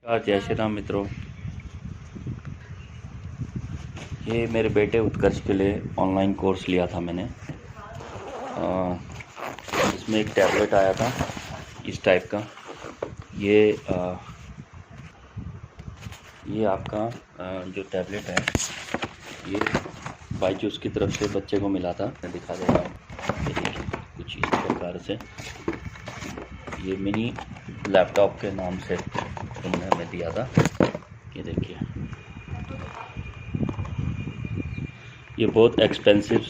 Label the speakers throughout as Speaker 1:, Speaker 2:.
Speaker 1: जय श्री राम मित्रों। ये मेरे बेटे उत्कर्ष के लिए ऑनलाइन कोर्स लिया था मैंने। इसमें एक टैबलेट आया था इस टाइप का। ये आपका जो टैबलेट है ये बायजूस की तरफ से बच्चे को मिला था। मैं दिखा देता हूँ कुछ इस प्रकार से। ये मिनी लैपटॉप के नाम से उन्होंने हमें दिया था। ये देखिए, ये बहुत एक्सपेंसिव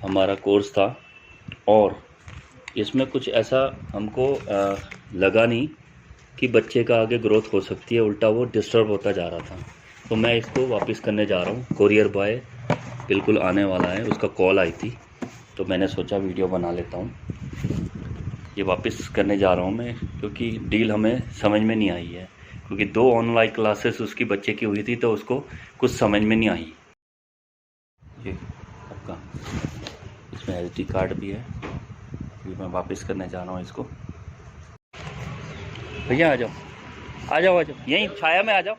Speaker 1: हमारा कोर्स था और इसमें कुछ ऐसा हमको लगा नहीं कि बच्चे का आगे ग्रोथ हो सकती है, उल्टा वो डिस्टर्ब होता जा रहा था। तो मैं इसको वापस करने जा रहा हूँ। कोरियर बॉय बिल्कुल आने वाला है, उसका कॉल आई थी तो मैंने सोचा वीडियो बना लेता हूँ। ये वापस करने जा रहा हूँ मैं, क्योंकि डील हमें समझ में नहीं आई है, क्योंकि 2 ऑनलाइन क्लासेस उसकी बच्चे की हुई थी तो उसको कुछ समझ में नहीं आई। ये आपका इसमें SD कार्ड भी है। ये मैं वापस करने जा रहा हूँ इसको। भैया आ जाओ आ जाओ आ जाओ, यहीं छाया में आ जाओ।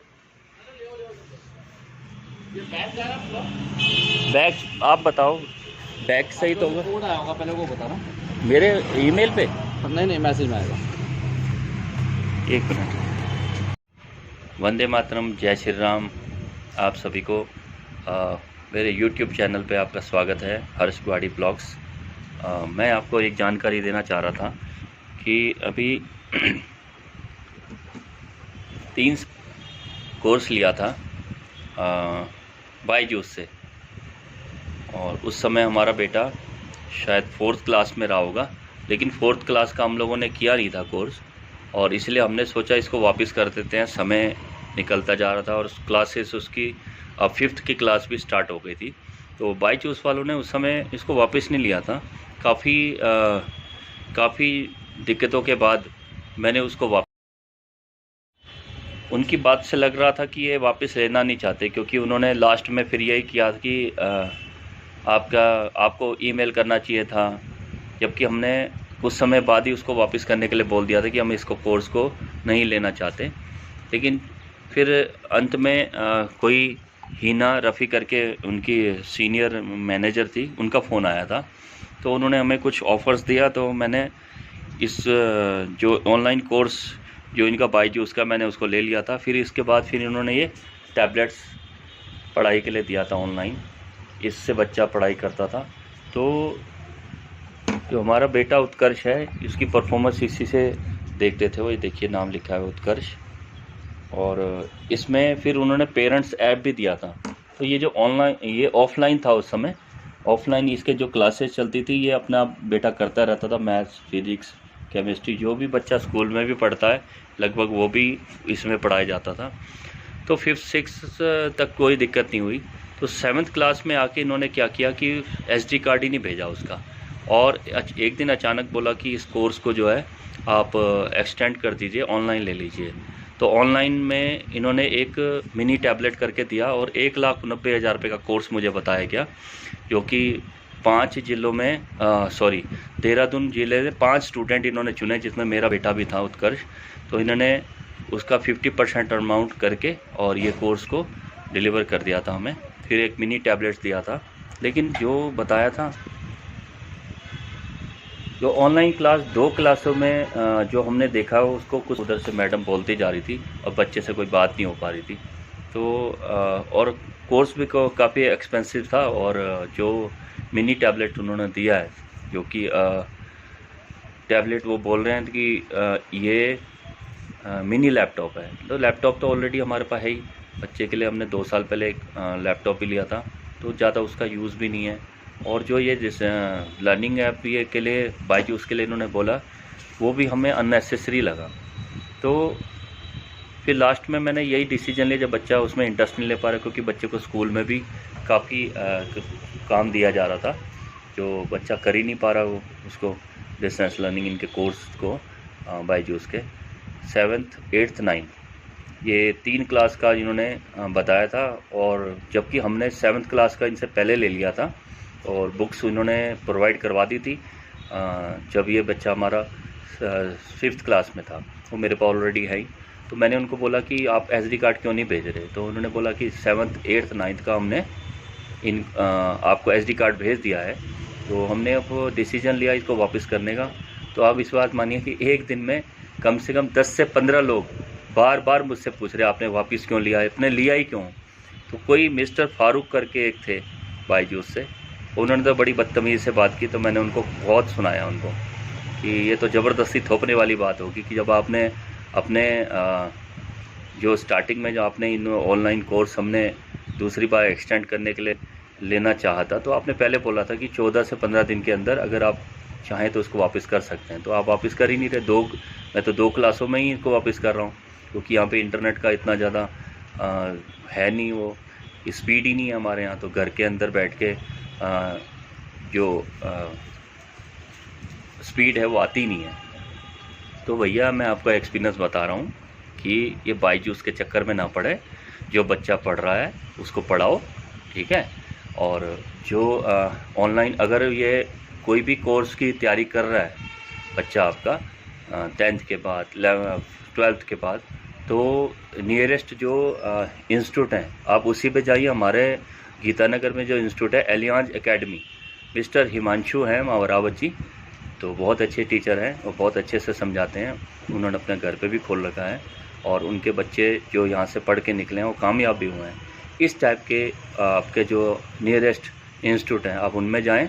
Speaker 1: बैग आप बताओ, बैग सही तो होगा?
Speaker 2: कोड आया होगा, पहले वो बता ना।
Speaker 1: मेरे ईमेल पे
Speaker 2: नहीं मैसेज में आएगा।
Speaker 1: एक मिनट। वंदे मातरम, जय श्री राम। आप सभी को मेरे YouTube चैनल पे आपका स्वागत है, हर्ष गुवाड़ी ब्लॉग्स। मैं आपको एक जानकारी देना चाह रहा था कि अभी 3 कोर्स लिया था बायजूस से, और उस समय हमारा बेटा शायद 4th क्लास में रहा होगा, लेकिन 4th क्लास का हम लोगों ने किया नहीं था कोर्स, और इसलिए हमने सोचा इसको वापस कर देते हैं। समय निकलता जा रहा था और क्लासेस उसकी अब 5th की क्लास भी स्टार्ट हो गई थी। तो बायजूस वालों ने उस समय इसको वापस नहीं लिया था। काफ़ी दिक्कतों के बाद मैंने उसको वापस, उनकी बात से लग रहा था कि ये वापस लेना नहीं चाहते, क्योंकि उन्होंने लास्ट में फिर यही किया कि आपको ईमेल करना चाहिए था, जबकि हमने कुछ समय बाद ही उसको वापस करने के लिए बोल दिया था कि हम इसको कोर्स को नहीं लेना चाहते। लेकिन फिर अंत में कोई हीना रफ़ी करके उनकी सीनियर मैनेजर थी, उनका फ़ोन आया था, तो उन्होंने हमें कुछ ऑफ़र्स दिया। तो मैंने इस जो ऑनलाइन कोर्स जो इनका बायजूस का, मैंने उसको ले लिया था। फिर इसके बाद फिर इन्होंने ये टैबलेट्स पढ़ाई के लिए दिया था ऑनलाइन, इससे बच्चा पढ़ाई करता था। तो जो हमारा बेटा उत्कर्ष है, इसकी परफॉर्मेंस इसी से देखते थे। वो ये देखिए नाम लिखा है उत्कर्ष, और इसमें फिर उन्होंने पेरेंट्स ऐप भी दिया था। तो ये जो ऑनलाइन, ये ऑफलाइन था उस समय। ऑफलाइन इसके जो क्लासेस चलती थी ये अपना बेटा करता रहता था। मैथ्स, फिजिक्स, केमिस्ट्री, जो भी बच्चा स्कूल में भी पढ़ता है लगभग वो भी इसमें पढ़ाया जाता था। तो 5th 6th तक कोई दिक्कत नहीं हुई। तो 7th क्लास में आके इन्होंने क्या किया कि SD कार्ड ही नहीं भेजा उसका, और एक दिन अचानक बोला कि इस कोर्स को जो है आप एक्सटेंड कर दीजिए, ऑनलाइन ले लीजिए। तो ऑनलाइन में इन्होंने एक मिनी टैबलेट करके दिया और 1,90,000 रुपये का कोर्स मुझे बताया गया, जो कि 5 जिलों में देहरादून जिले में 5 स्टूडेंट इन्होंने चुने, जिसमें मेरा बेटा भी था उत्कर्ष। तो इन्होंने उसका 50% अमाउंट करके और ये कोर्स को डिलीवर कर दिया था हमें। फिर एक मिनी टैबलेट्स दिया था। लेकिन जो बताया था, जो ऑनलाइन क्लास 2 क्लासों में जो हमने देखा उसको कुछ उधर से मैडम बोलती जा रही थी और बच्चे से कोई बात नहीं हो पा रही थी। तो और कोर्स भी काफ़ी एक्सपेंसिव था, और जो मिनी टैबलेट उन्होंने दिया है, जो कि टैबलेट वो बोल रहे हैं कि ये मिनी लैपटॉप है। तो लैपटॉप तो ऑलरेडी हमारे पास है ही, बच्चे के लिए हमने 2 साल पहले एक लैपटॉप ही लिया था, तो ज़्यादा उसका यूज़ भी नहीं है। और जो ये जैसे लर्निंग ऐप ये के लिए बायजूस के लिए इन्होंने बोला, वो भी हमें अननेसेसरी लगा। तो फिर लास्ट में मैंने यही डिसीजन लिया, जब बच्चा उसमें इंटरेस्ट नहीं ले पा रहा, क्योंकि बच्चे को स्कूल में भी काफ़ी काम दिया जा रहा था, जो बच्चा कर ही नहीं पा रहा वो उसको डिस्टेंस लर्निंग इनके कोर्स को बायजूस के 7th 8th 9th ये 3 क्लास का इन्होंने बताया था। और जबकि हमने 7th क्लास का इनसे पहले ले लिया था और बुक्स इन्होंने प्रोवाइड करवा दी थी जब ये बच्चा हमारा 5th क्लास में था। वो मेरे पास ऑलरेडी है ही। तो मैंने उनको बोला कि आप SD कार्ड क्यों नहीं भेज रहे, तो उन्होंने बोला कि 7th 8th 9th का हमने आपको SD कार्ड भेज दिया है, तो हमने अब डिसीजन लिया इसको वापस करने का। तो आप इस बात मानिए कि एक दिन में कम से कम 10 से 15 लोग बार बार मुझसे पूछ रहे आपने वापस क्यों लिया है, आपने लिया ही क्यों। तो कोई मिस्टर फारूक करके एक थे बायजूस से, उन्होंने तो बड़ी बदतमीज़ी से बात की, तो मैंने उनको बहुत सुनाया उनको कि ये तो ज़बरदस्ती थोपने वाली बात होगी कि जब आपने अपने जो स्टार्टिंग में जो आपने इन ऑनलाइन कोर्स हमने दूसरी बार एक्सटेंड करने के लिए लेना चाहा था, तो आपने पहले बोला था कि 14 से 15 दिन के अंदर अगर आप चाहें तो उसको वापस कर सकते हैं। तो आप वापस कर ही नहीं रहे। मैं तो 2 क्लासों में ही इसको वापस कर रहा हूँ, क्योंकि यहाँ पे इंटरनेट का इतना ज़्यादा है नहीं, वो स्पीड ही नहीं है हमारे यहाँ। तो घर के अंदर बैठ के जो स्पीड है वो आती नहीं है। तो भैया मैं आपका एक्सपीरियंस बता रहा हूँ कि ये बायजूस के चक्कर में ना पड़े। जो बच्चा पढ़ रहा है उसको पढ़ाओ, ठीक है। और जो ऑनलाइन अगर ये कोई भी कोर्स की तैयारी कर रहा है बच्चा आपका 10th के बाद 12th के बाद, तो नियरेस्ट जो इंस्टीट्यूट हैं आप उसी पे जाइए। हमारे गीतानगर में जो इंस्टीट्यूट है एलियांज एकेडमी, मिस्टर हिमांशु हैं मावरावत जी, तो बहुत अच्छे टीचर हैं और बहुत अच्छे से समझाते हैं। उन्होंने अपने घर पे भी खोल रखा है और उनके बच्चे जो यहाँ से पढ़ के निकले हैं वो कामयाब भी हुए हैं। इस टाइप के आपके जो नियरेस्ट इंस्टीट्यूट हैं आप उनमें जाएं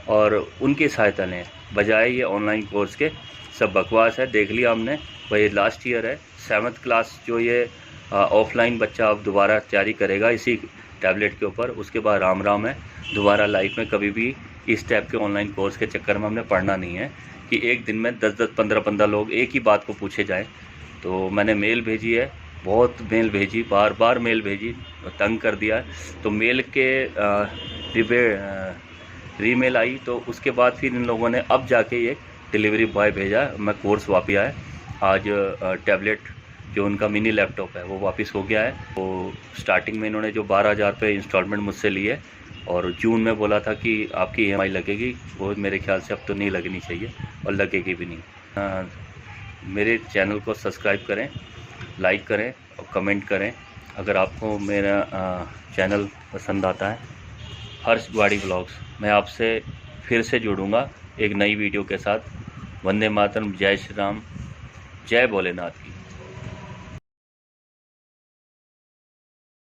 Speaker 1: और उनकी सहायता लें, बजाय ये ऑनलाइन कोर्स के। सब बकवास है, देख लिया हमने। वही लास्ट ईयर है 7th क्लास, जो ये ऑफलाइन बच्चा अब दोबारा तैयारी करेगा इसी टैबलेट के ऊपर, उसके बाद राम राम है। दोबारा लाइफ में कभी भी इस टाइप के ऑनलाइन कोर्स के चक्कर में हमने पढ़ना नहीं है कि एक दिन में 10-10 15-15 लोग एक ही बात को पूछे जाए। तो मैंने मेल भेजी है, बहुत मेल भेजी, बार बार मेल भेजी, तंग कर दिया है। तो मेल के रीमेल आई, तो उसके बाद फिर इन लोगों ने अब जाके एक डिलीवरी बॉय भेजा, मैं कोर्स वापस आया। आज टैबलेट जो उनका मिनी लैपटॉप है वो वापस हो गया है। तो स्टार्टिंग में इन्होंने जो 12,000 रुपये इंस्टॉलमेंट मुझसे लिए और जून में बोला था कि आपकी EMI लगेगी, वो मेरे ख्याल से अब तो नहीं लगनी चाहिए और लगेगी भी नहीं। मेरे चैनल को सब्सक्राइब करें, लाइक करें और कमेंट करें। अगर आपको मेरा चैनल पसंद आता है, हर्ष वाड़ी ब्लॉग्स, मैं आपसे फिर से जुड़ूंगा एक नई वीडियो के साथ। वंदे मातरम, जय श्री राम, जय भोलेनाथ की।